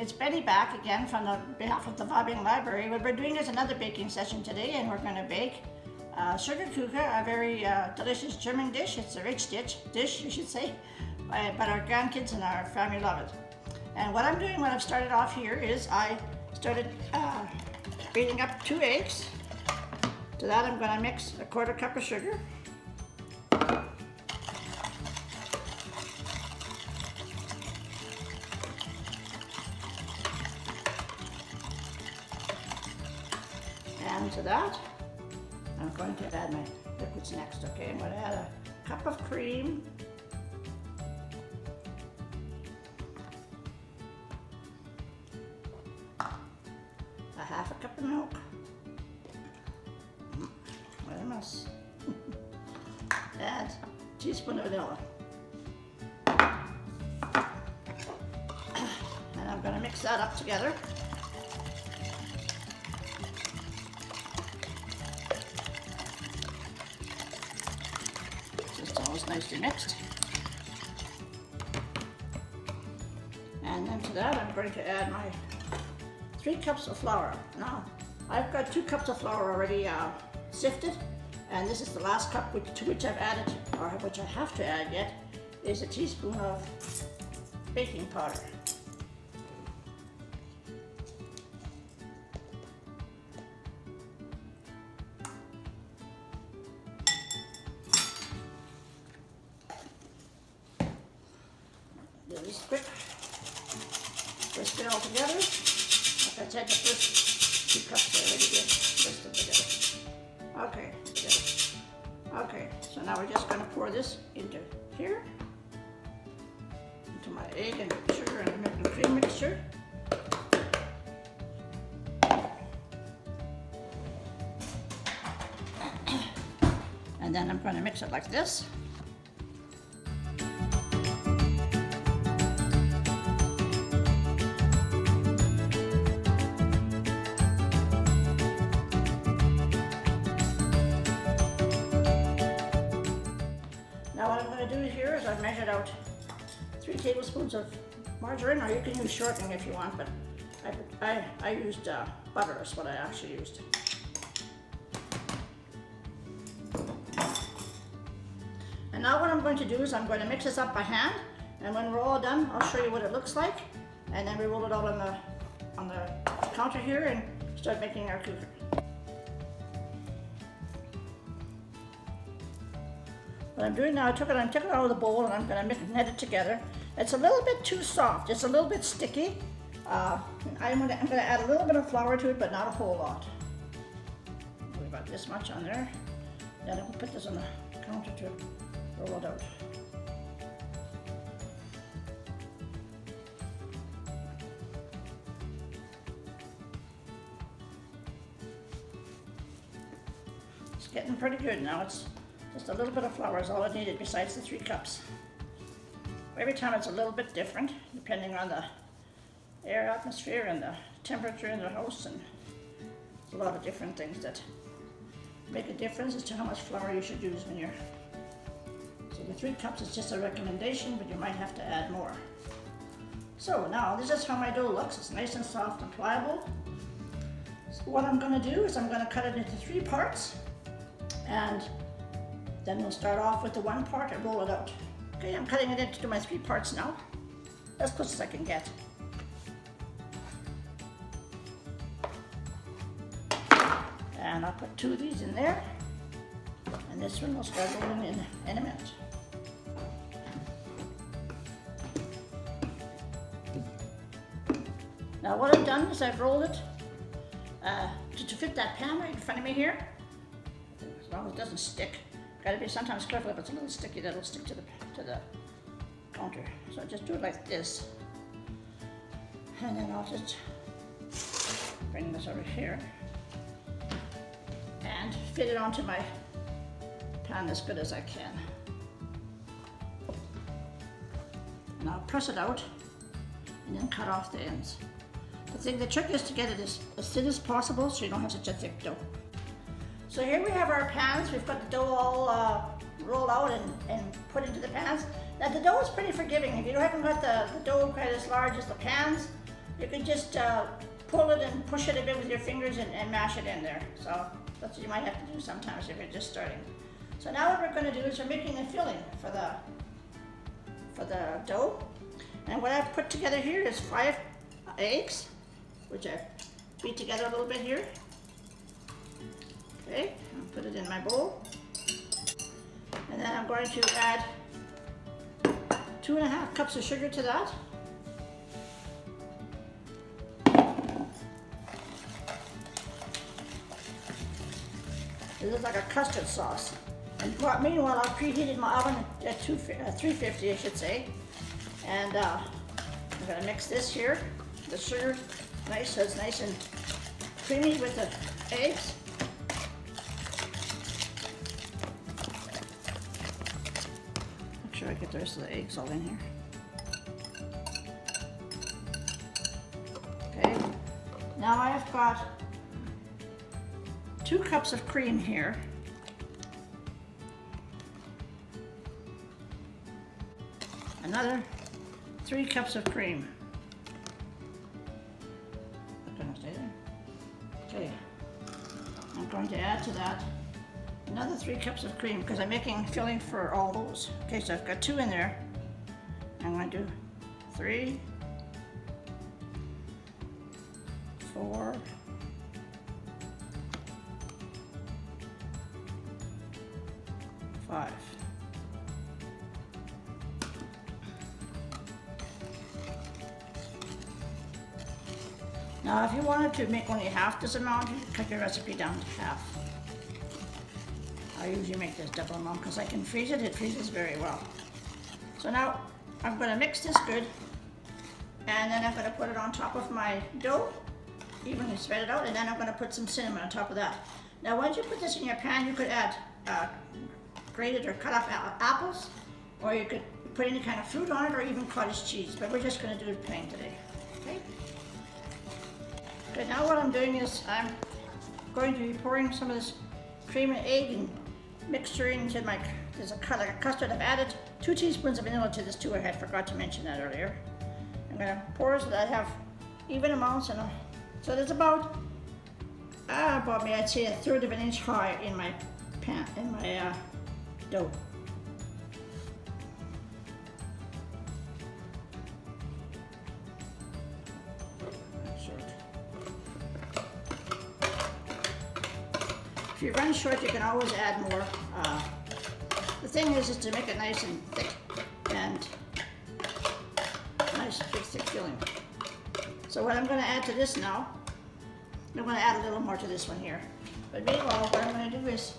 It's Betty back again from the behalf of the Vibank Library. What we're doing is another baking session today, and we're going to bake sugar Kucha, a very delicious German dish. It's a rich dish, you should say, but our grandkids and our family love it. And what I'm doing when I've started off here is I started beating up 2 eggs. To that I'm going to mix a 1/4 cup of sugar. And to that, I'm going to add my liquids next, okay? I'm going to add a cup of cream, a 1/2 cup of milk, what a mess, add a teaspoon of vanilla, and I'm going to mix that up together. Almost nicely mixed. And then to that I'm going to add my 3 cups of flour. Now I've got 2 cups of flour already sifted, and this is the last cup to which I've added, or which I have to add yet, is a teaspoon of baking powder. This quick, whisk it all together. Like I said, the first 2 cups I already did, whisk them together. Okay, together. Okay, so now we're just going to pour this into here, into my egg and sugar and milk and cream mixture. And then I'm going to mix it like this. Now what I'm going to do here is I've measured out 3 tablespoons of margarine, or you can use shortening if you want, but I used butter is what I actually used. And now what I'm going to do is I'm going to mix this up by hand, and when we're all done I'll show you what it looks like, and then we roll it out on the counter here and start making our Kucha. What I'm doing now, I took it out of the bowl and I'm going to net it together. It's a little bit too soft. It's a little bit sticky. I'm going to add a little bit of flour to it, but not a whole lot. We've got this much on there. Then I'll put this on the counter to roll it out. It's getting pretty good now. It's just a little bit of flour is all I needed besides the 3 cups. Every time it's a little bit different, depending on the air atmosphere and the temperature in the house, and there's a lot of different things that make a difference as to how much flour you should use when you're. So the 3 cups is just a recommendation, but you might have to add more. So now this is how my dough looks. It's nice and soft and pliable. So what I'm going to do is I'm going to cut it into 3 parts, and then we'll start off with the 1 part and roll it out. Okay, I'm cutting it into my 3 parts now, as close as I can get. And I'll put 2 of these in there, and this one will start rolling in a minute. Now what I've done is I've rolled it to fit that pan right in front of me here, as long as it doesn't stick. Got to be sometimes careful if it's a little sticky, that'll stick to the counter. So I just do it like this, and then I'll just bring this over here and fit it onto my pan as good as I can. And I'll press it out and then cut off the ends. The trick is to get it as thin as possible so you don't have such a thick dough. So here we have our pans. We've got the dough all rolled out and put into the pans. Now the dough is pretty forgiving. If you haven't got the dough quite as large as the pans, you can just pull it and push it a bit with your fingers and mash it in there. So that's what you might have to do sometimes if you're just starting. So now what we're going to do is we're making the filling for the dough. And what I've put together here is 5 eggs, which I've beat together a little bit here. Okay, I'll put it in my bowl. And then I'm going to add 2.5 cups of sugar to that. This is like a custard sauce. And meanwhile, I've preheated my oven at 350, I should say. And I'm going to mix this here. The sugar, nice, so it's nice and creamy with the eggs. Make sure I get the rest of the eggs all in here. Okay, now I've got 2 cups of cream here. Another 3 cups of cream. Okay, I'm going to add to that another 3 cups of cream because I'm making filling for all those. Okay, so I've got 2 in there. I'm going to do 3, 4, 5. Now, if you wanted to make only half this amount, you could cut your recipe down to half. I usually make this double amount because I can freeze it. It freezes very well. So now I'm going to mix this good, and then I'm going to put it on top of my dough, evenly spread it out, and then I'm going to put some cinnamon on top of that. Now, once you put this in your pan, you could add grated or cut off apples, or you could put any kind of fruit on it, or even cottage cheese. But we're just going to do it plain today. Okay. Okay, now what I'm doing is I'm going to be pouring some of this cream and egg and mixture into my, there's like a custard. I've added 2 teaspoons of vanilla to this too. I had forgot to mention that earlier. I'm going to pour so that I have even amounts, and so there's about I'd say 1/3 of an inch high in my pan, in my dough. If you run short, you can always add more. The thing is to make it nice and thick and nice, big, thick filling. So what I'm going to add to this now, I'm going to add a little more to this one here. But meanwhile, what I'm going to do is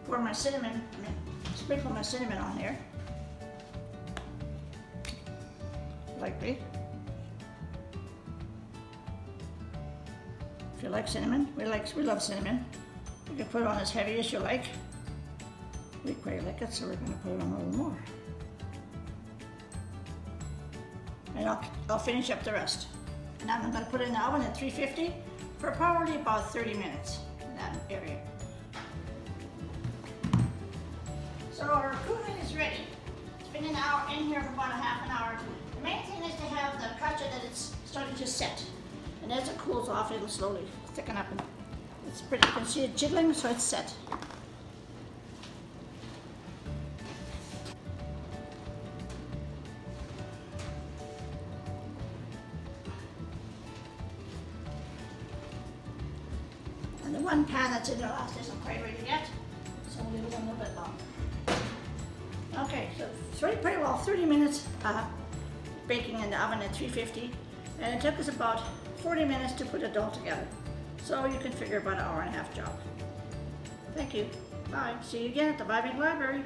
pour my cinnamon, sprinkle my cinnamon on here. Lightly. If you like cinnamon, we love cinnamon. You can put it on as heavy as you like. We quite like it, so we're going to put it on a little more. And I'll finish up the rest. And I'm going to put it in the oven at 350 for probably about 30 minutes in that area. So our cooking is ready. It's been an hour in here for about a half an hour. The main thing is to have the custard that it's starting to set. And as it cools off, it'll slowly thicken up. And it's pretty, you can see it jiggling, so it's set. And the one pan that's in the last isn't quite ready yet, so we'll leave it a little bit longer. Okay, so pretty well 30 minutes baking in the oven at 350, and it took us about 40 minutes to put it all together. So you can figure about an hour and a half job. Thank you. Bye. See you again at the Vibank Library.